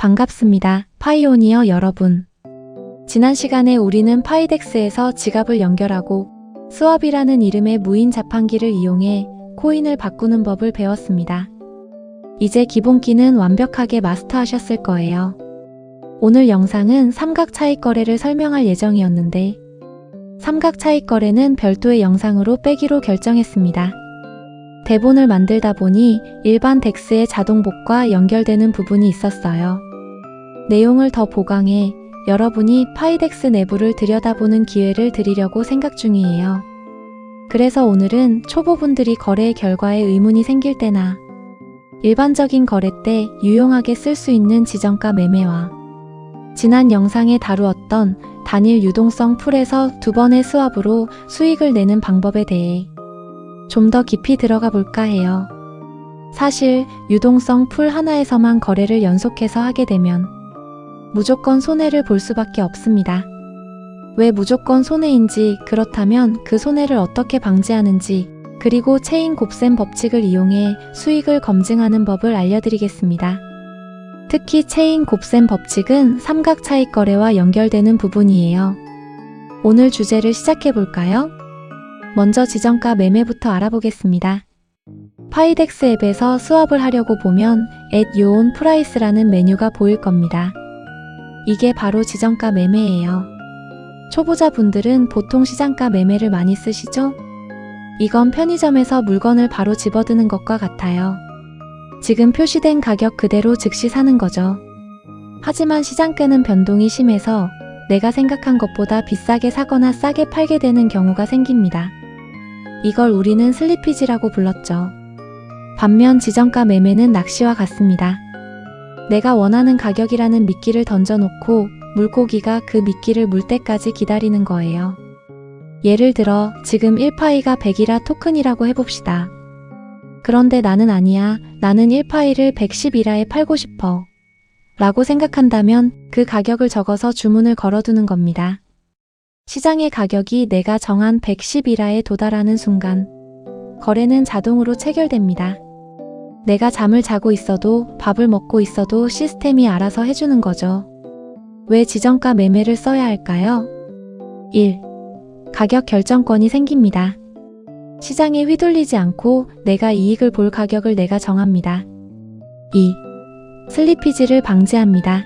반갑습니다. 파이오니어 여러분. 지난 시간에 우리는 파이덱스에서 지갑을 연결하고 스왑이라는 이름의 무인 자판기를 이용해 코인을 바꾸는 법을 배웠습니다. 이제 기본기는 완벽하게 마스터하셨을 거예요. 오늘 영상은 삼각 차익 거래를 설명할 예정이었는데 삼각 차익 거래는 별도의 영상으로 빼기로 결정했습니다. 대본을 만들다 보니 일반 덱스의 자동복과 연결되는 부분이 있었어요. 내용을 더 보강해 여러분이 파이덱스 내부를 들여다보는 기회를 드리려고 생각 중이에요. 그래서 오늘은 초보분들이 거래 결과에 의문이 생길 때나 일반적인 거래 때 유용하게 쓸 수 있는 지정가 매매와 지난 영상에 다루었던 단일 유동성 풀에서 2번의 스왑으로 수익을 내는 방법에 대해 좀 더 깊이 들어가 볼까 해요. 사실 유동성 풀 하나에서만 거래를 연속해서 하게 되면 무조건 손해를 볼 수밖에 없습니다. 왜 무조건 손해인지, 그렇다면 그 손해를 어떻게 방지하는지, 그리고 체인 곱셈 법칙을 이용해 수익을 검증하는 법을 알려드리겠습니다. 특히 체인 곱셈 법칙은 삼각 차익 거래와 연결되는 부분이에요. 오늘 주제를 시작해 볼까요? 먼저 지정가 매매부터 알아보겠습니다. 파이덱스 앱에서 스왑을 하려고 보면 Add Your Own Price라는 메뉴가 보일 겁니다. 이게 바로 지정가 매매예요. 초보자분들은 보통 시장가 매매를 많이 쓰시죠? 이건 편의점에서 물건을 바로 집어드는 것과 같아요. 지금 표시된 가격 그대로 즉시 사는 거죠. 하지만 시장가는 변동이 심해서 내가 생각한 것보다 비싸게 사거나 싸게 팔게 되는 경우가 생깁니다. 이걸 우리는 슬리피지라고 불렀죠. 반면 지정가 매매는 낚시와 같습니다. 내가 원하는 가격이라는 미끼를 던져놓고 물고기가 그 미끼를 물 때까지 기다리는 거예요. 예를 들어 지금 1파이가 100이라 토큰이라고 해봅시다. 그런데 나는 아니야. 나는 1파이를 110이라에 팔고 싶어. 라고 생각한다면 그 가격을 적어서 주문을 걸어두는 겁니다. 시장의 가격이 내가 정한 110이라에 도달하는 순간 거래는 자동으로 체결됩니다. 내가 잠을 자고 있어도 밥을 먹고 있어도 시스템이 알아서 해주는 거죠. 왜 지정가 매매를 써야 할까요? 1. 가격 결정권이 생깁니다. 시장에 휘둘리지 않고 내가 이익을 볼 가격을 내가 정합니다. 2. 슬리피지를 방지합니다.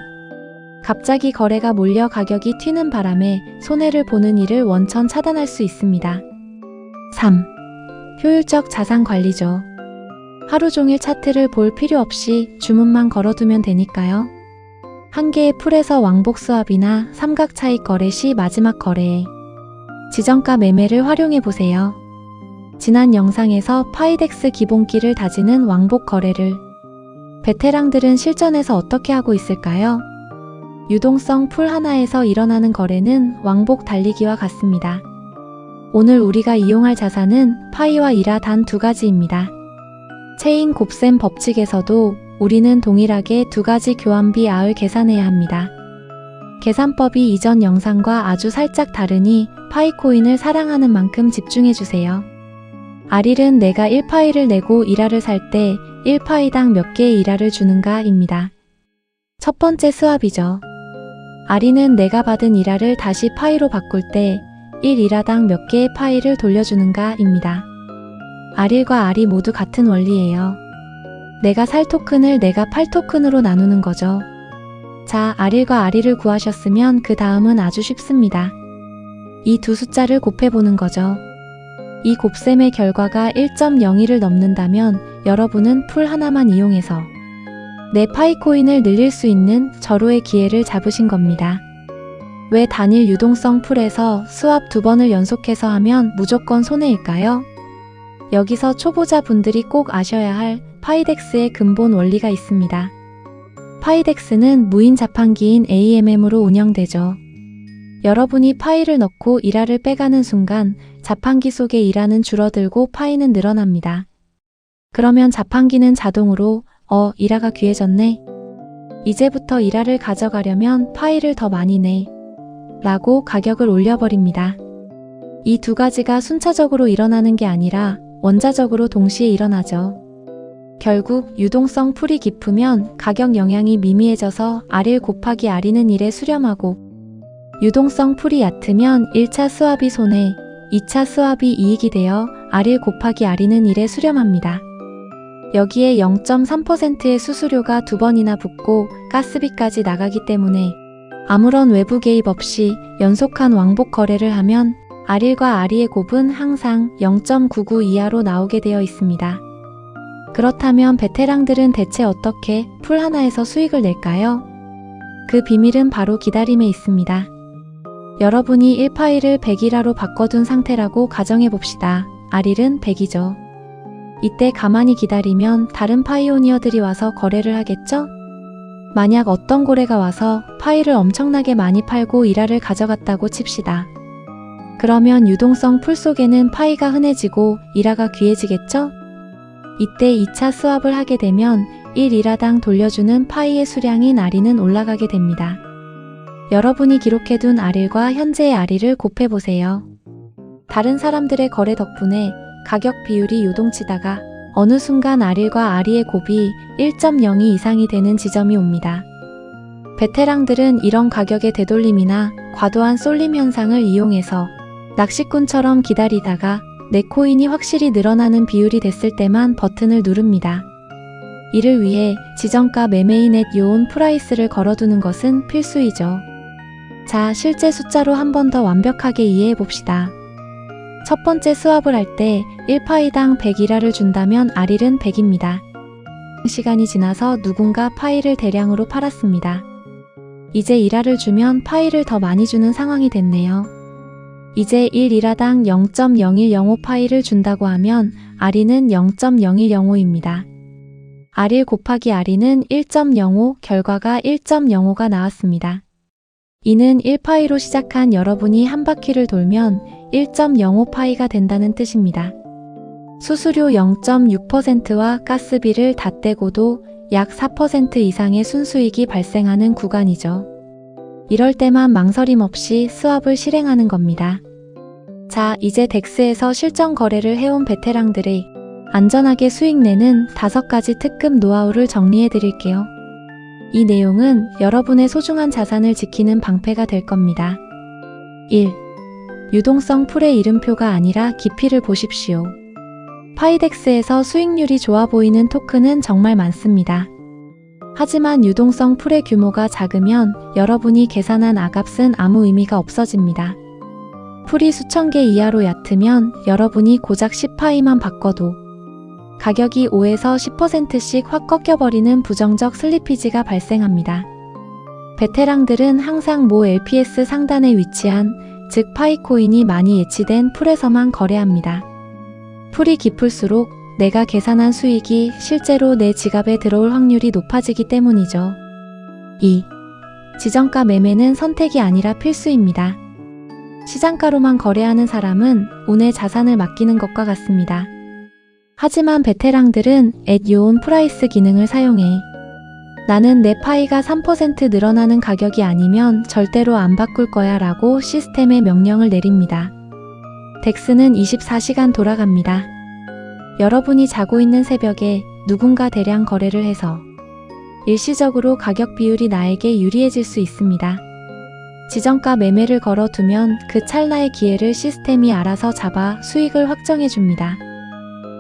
갑자기 거래가 몰려 가격이 튀는 바람에 손해를 보는 일을 원천 차단할 수 있습니다. 3. 효율적 자산 관리죠. 하루 종일 차트를 볼 필요 없이 주문만 걸어두면 되니까요. 한 개의 풀에서 왕복 스왑이나 삼각 차익 거래 시 마지막 거래에 지정가 매매를 활용해 보세요. 지난 영상에서 파이덱스 기본기를 다지는 왕복 거래를 베테랑들은 실전에서 어떻게 하고 있을까요? 유동성 풀 하나에서 일어나는 거래는 왕복 달리기와 같습니다. 오늘 우리가 이용할 자산은 파이와 이라 단 2가지입니다. 체인 곱셈 법칙에서도 우리는 동일하게 2가지 교환비 R을 계산해야 합니다. 계산법이 이전 영상과 아주 살짝 다르니 파이코인을 사랑하는 만큼 집중해주세요. R일은 내가 1파이를 내고 이라를 살 때 1파이당 몇 개의 이라를 주는가 입니다. 첫 번째 스왑이죠. R이는 내가 받은 이라를 다시 파이로 바꿀 때 1이라당 몇 개의 파이를 돌려주는가 입니다. R일과 R이 모두 같은 원리예요. 내가 살 토큰을 내가 팔 토큰으로 나누는 거죠. 자, R일과 R이를 구하셨으면 그 다음은 아주 쉽습니다. 이 두 숫자를 곱해보는 거죠. 이 곱셈의 결과가 1.01을 넘는다면 여러분은 풀 하나만 이용해서 내 파이코인을 늘릴 수 있는 절호의 기회를 잡으신 겁니다. 왜 단일 유동성 풀에서 스왑 2번을 연속해서 하면 무조건 손해일까요? 여기서 초보자분들이 꼭 아셔야 할 파이덱스의 근본 원리가 있습니다. 파이덱스는 무인 자판기인 AMM으로 운영되죠. 여러분이 파이를 넣고 이라를 빼가는 순간 자판기 속의 이라는 줄어들고 파이는 늘어납니다. 그러면 자판기는 자동으로 이라가 귀해졌네. 이제부터 이라를 가져가려면 파이를 더 많이 내. 라고 가격을 올려버립니다. 이 2가지가 순차적으로 일어나는 게 아니라 원자적으로 동시에 일어나죠. 결국 유동성 풀이 깊으면 가격 영향이 미미해져서 R1 곱하기 R는 1에 수렴하고, 유동성 풀이 얕으면 1차 스왑이 손해, 2차 스왑이 이익이 되어 R1 곱하기 R는 1에 수렴합니다. 여기에 0.3%의 수수료가 2번이나 붙고 가스비까지 나가기 때문에 아무런 외부 개입 없이 연속한 왕복 거래를 하면 R1과 R2의 곱은 항상 0.99 이하로 나오게 되어 있습니다. 그렇다면 베테랑들은 대체 어떻게 풀 하나에서 수익을 낼까요? 그 비밀은 바로 기다림에 있습니다. 여러분이 1파일을 100이라로 바꿔둔 상태라고 가정해봅시다. R1은 100이죠. 이때 가만히 기다리면 다른 파이오니어들이 와서 거래를 하겠죠? 만약 어떤 고래가 와서 파일을 엄청나게 많이 팔고 일화를 가져갔다고 칩시다. 그러면 유동성 풀 속에는 파이가 흔해지고 일화가 귀해지겠죠? 이때 2차 스왑을 하게 되면 1일화당 돌려주는 파이의 수량인 R는 올라가게 됩니다. 여러분이 기록해둔 R1과 현재의 R2를 곱해보세요. 다른 사람들의 거래 덕분에 가격 비율이 요동치다가 어느 순간 R1과 R2의 곱이 1.02 이상이 되는 지점이 옵니다. 베테랑들은 이런 가격의 되돌림이나 과도한 쏠림 현상을 이용해서 낚시꾼처럼 기다리다가 내 코인이 확실히 늘어나는 비율이 됐을 때만 버튼을 누릅니다. 이를 위해 지정가 매매인 앳 요온 프라이스를 걸어두는 것은 필수이죠. 자, 실제 숫자로 한 번 더 완벽하게 이해해 봅시다. 첫 번째 스왑을 할 때 1파이당 100일화를 준다면 R1은 100입니다. 시간이 지나서 누군가 파이를 대량으로 팔았습니다. 이제 일화를 주면 파이를 더 많이 주는 상황이 됐네요. 이제 1일화당 0.0105 파이를 준다고 하면 R2는 0.0105입니다. R1 곱하기 R2는 1.05, 결과가 1.05가 나왔습니다. 이는 1파이로 시작한 여러분이 한 바퀴를 돌면 1.05파이가 된다는 뜻입니다. 수수료 0.6%와 가스비를 다 떼고도 약 4% 이상의 순수익이 발생하는 구간이죠. 이럴 때만 망설임 없이 스왑을 실행하는 겁니다. 자, 이제 덱스에서 실전 거래를 해온 베테랑들의 안전하게 수익 내는 5가지 특급 노하우를 정리해 드릴게요. 이 내용은 여러분의 소중한 자산을 지키는 방패가 될 겁니다. 1. 유동성 풀의 이름표가 아니라 깊이를 보십시오. 파이덱스에서 수익률이 좋아 보이는 토큰은 정말 많습니다. 하지만 유동성 풀의 규모가 작으면 여러분이 계산한 아값은 아무 의미가 없어집니다. 풀이 수천 개 이하로 얕으면 여러분이 고작 10파이만 바꿔도 가격이 5에서 10%씩 확 꺾여버리는 부정적 슬리피지가 발생합니다. 베테랑들은 항상 모 LPS 상단에 위치한, 즉 파이코인이 많이 예치된 풀에서만 거래합니다. 풀이 깊을수록 내가 계산한 수익이 실제로 내 지갑에 들어올 확률이 높아지기 때문이죠. 2. 지정가 매매는 선택이 아니라 필수입니다. 시장가로만 거래하는 사람은 운에 자산을 맡기는 것과 같습니다. 하지만 베테랑들은 앳 요온 프라이스 기능을 사용해 나는 내 파이가 3% 늘어나는 가격이 아니면 절대로 안 바꿀 거야 라고 시스템에 명령을 내립니다. 덱스는 24시간 돌아갑니다. 여러분이 자고 있는 새벽에 누군가 대량 거래를 해서 일시적으로 가격 비율이 나에게 유리해질 수 있습니다. 지정가 매매를 걸어두면 그 찰나의 기회를 시스템이 알아서 잡아 수익을 확정해 줍니다.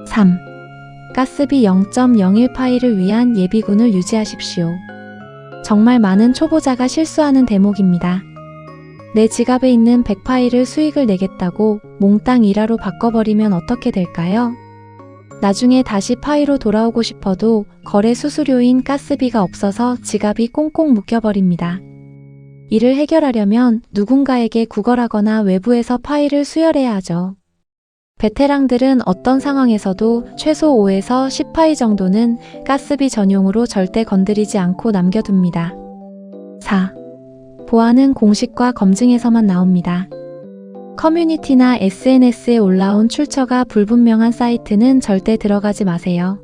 3. 가스비 0.01파이를 위한 예비군을 유지하십시오. 정말 많은 초보자가 실수하는 대목입니다. 내 지갑에 있는 100파이를 수익을 내겠다고 몽땅 일화로 바꿔버리면 어떻게 될까요? 나중에 다시 파이로 돌아오고 싶어도 거래 수수료인 가스비가 없어서 지갑이 꽁꽁 묶여버립니다. 이를 해결하려면 누군가에게 구걸하거나 외부에서 파이를 수혈해야 하죠. 베테랑들은 어떤 상황에서도 최소 5에서 10파이 정도는 가스비 전용으로 절대 건드리지 않고 남겨둡니다. 4. 보안은 공식과 검증에서만 나옵니다. 커뮤니티나 SNS에 올라온 출처가 불분명한 사이트는 절대 들어가지 마세요.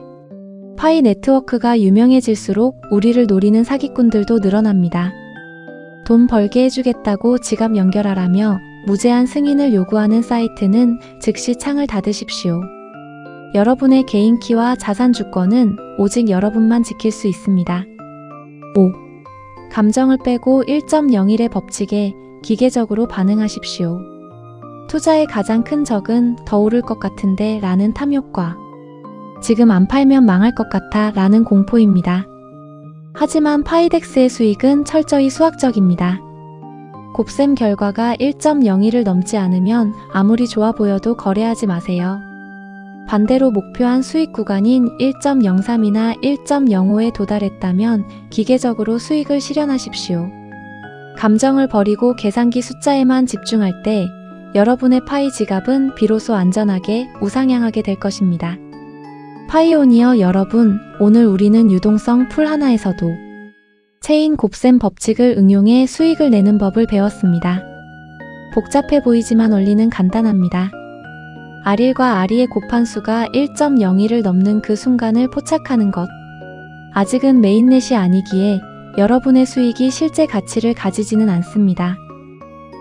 파이 네트워크가 유명해질수록 우리를 노리는 사기꾼들도 늘어납니다. 돈 벌게 해주겠다고 지갑 연결하라며 무제한 승인을 요구하는 사이트는 즉시 창을 닫으십시오. 여러분의 개인 키와 자산 주권은 오직 여러분만 지킬 수 있습니다. 5. 감정을 빼고 1.01의 법칙에 기계적으로 반응하십시오. 투자의 가장 큰 적은 더 오를 것 같은데 라는 탐욕과 지금 안 팔면 망할 것 같아 라는 공포입니다. 하지만 파이덱스의 수익은 철저히 수학적입니다. 곱셈 결과가 1.01을 넘지 않으면 아무리 좋아 보여도 거래하지 마세요. 반대로 목표한 수익 구간인 1.03이나 1.05에 도달했다면 기계적으로 수익을 실현하십시오. 감정을 버리고 계산기 숫자에만 집중할 때 여러분의 파이 지갑은 비로소 안전하게 우상향하게 될 것입니다. 파이오니어 여러분, 오늘 우리는 유동성 풀 하나에서도 체인 곱셈 법칙을 응용해 수익을 내는 법을 배웠습니다. 복잡해 보이지만 원리는 간단합니다. R1과 R2의 곱한수가 1.01을 넘는 그 순간을 포착하는 것. 아직은 메인넷이 아니기에 여러분의 수익이 실제 가치를 가지지는 않습니다.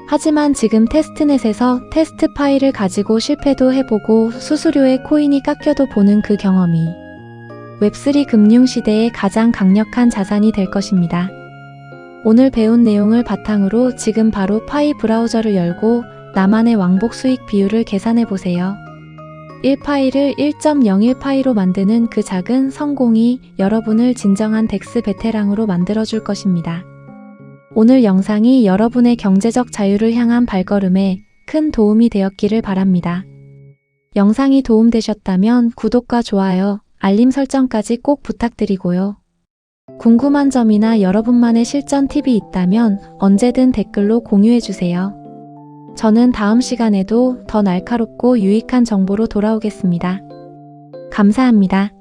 하지만 지금 테스트넷에서 테스트 파일을 가지고 실패도 해보고 수수료에 코인이 깎여도 보는 그 경험이 웹3 금융시대의 가장 강력한 자산이 될 것입니다. 오늘 배운 내용을 바탕으로 지금 바로 파이 브라우저를 열고 나만의 왕복 수익 비율을 계산해보세요. 1파이를 1.01파이로 만드는 그 작은 성공이 여러분을 진정한 덱스 베테랑으로 만들어줄 것입니다. 오늘 영상이 여러분의 경제적 자유를 향한 발걸음에 큰 도움이 되었기를 바랍니다. 영상이 도움되셨다면 구독과 좋아요, 알림 설정까지 꼭 부탁드리고요. 궁금한 점이나 여러분만의 실전 팁이 있다면 언제든 댓글로 공유해주세요. 저는 다음 시간에도 더 날카롭고 유익한 정보로 돌아오겠습니다. 감사합니다.